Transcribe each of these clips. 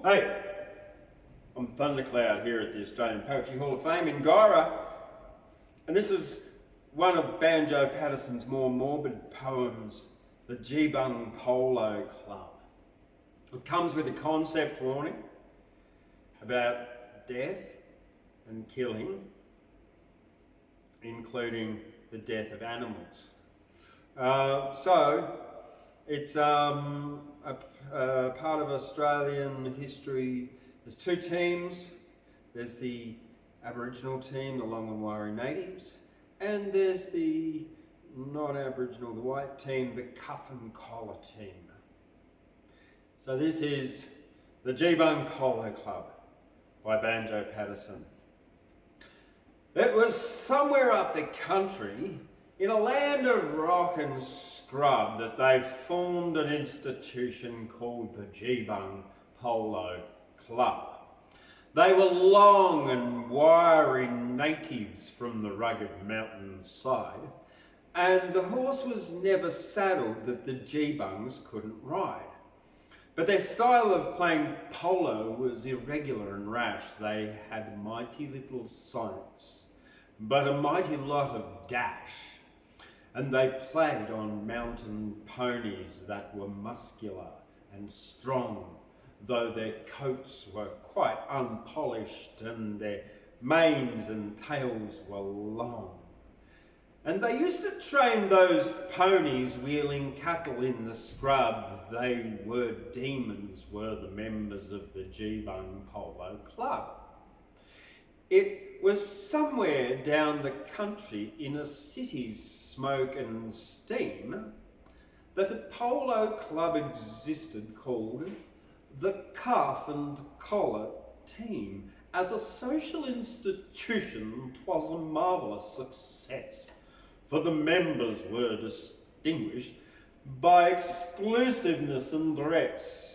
Hey, I'm Thundercloud here at the Australian Poetry Hall of Fame in Guyra, and this is one of Banjo Paterson's more morbid poems, the Geebung Polo Club. It comes with a concept warning about death and killing, including the death of animals. So it's a part of Australian history. There's two teams. There's the Aboriginal team, the long and wiry natives, and there's the non-Aboriginal, the white team, the cuff and collar team. So this is the Geebung Polo Club by Banjo Paterson. It was somewhere up the country in a land of rock and scrub that they formed an institution called the Geebung Polo Club. They were long and wiry natives from the rugged mountainside, and the horse was never saddled that the Geebungs couldn't ride. But their style of playing polo was irregular and rash. They had mighty little science, but a mighty lot of dash. And they played on mountain ponies that were muscular and strong, though their coats were quite unpolished and their manes and tails were long. And they used to train those ponies wheeling cattle in the scrub. They were demons, were the members of the Geebung Polo Club. It was somewhere down the country in a city's smoke and steam that a polo club existed called the Cuff and Collar Team. As a social institution, 'twas a marvellous success, for the members were distinguished by exclusiveness and dress.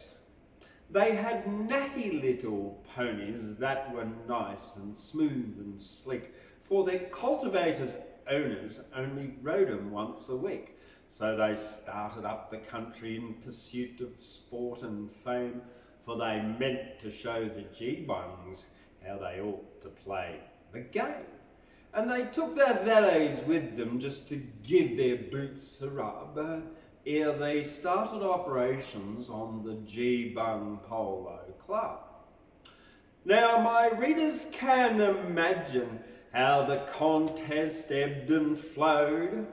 They had natty little ponies that were nice and smooth and slick, for their cultivators' owners only rode them once a week. So they started up the country in pursuit of sport and fame, for they meant to show the Geebungs how they ought to play the game. And they took their valets with them just to give their boots a rub ere they started operations on the Geebung Polo Club. Now my readers can imagine how the contest ebbed and flowed.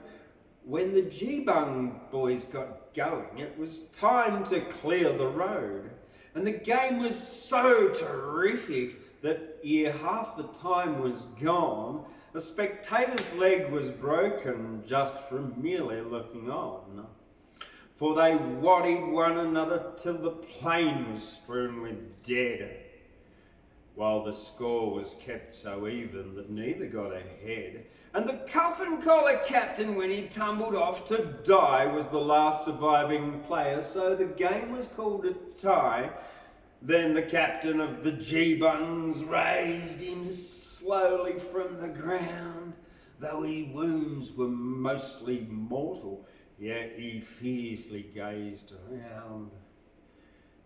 When the Geebung boys got going, it was time to clear the road. And the game was so terrific that ere half the time was gone, the spectator's leg was broken just from merely looking on. For they waddied one another till the plain was strewn with dead, while the score was kept so even that neither got ahead. And the cuff and collar captain, when he tumbled off to die, was the last surviving player, so the game was called a tie. Then the captain of the Geebungs raised him slowly from the ground. Though his wounds were mostly mortal, yet he fiercely gazed around.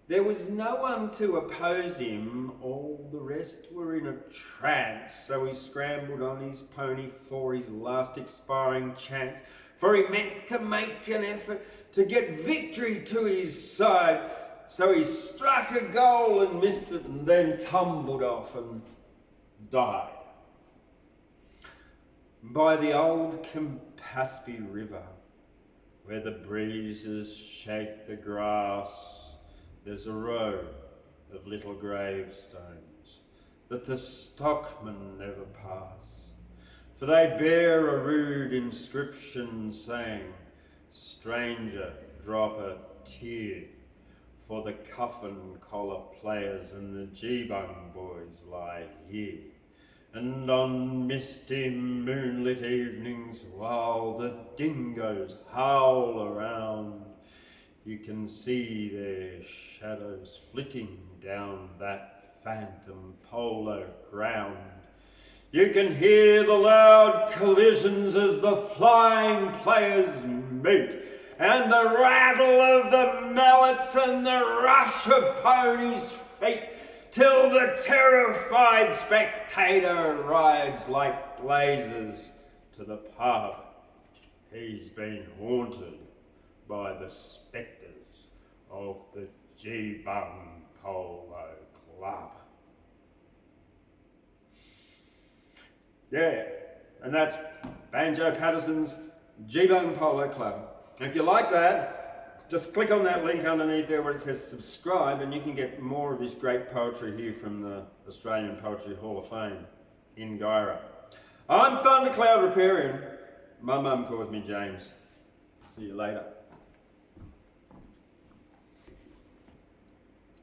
There was no one to oppose him, all the rest were in a trance, so he scrambled on his pony for his last expiring chance, for he meant to make an effort to get victory to his side. So he struck a goal and missed it, and then tumbled off and died. By the old Campaspe River, where the breezes shake the grass, there's a row of little gravestones that the stockmen never pass, for they bear a rude inscription saying, "Stranger, drop a tear, for the cuff and collar players and the Geebung boys lie here." And on misty moonlit evenings, while the dingoes howl around, you can see their shadows flitting down that phantom polo ground. You can hear the loud collisions as the flying players meet, and the rattle of the mallets and the rush of ponies' feet till the terrified spectator rides like blazes to the pub. He's been haunted by the spectres of the Geebung Polo Club. Yeah, and that's Banjo Paterson's Geebung Polo Club. And if you like that, just click on that link underneath there where it says subscribe, and you can get more of his great poetry here from the Australian Poetry Hall of Fame in Guyra. I'm Thundercloud Repairian. My mum calls me James. See you later.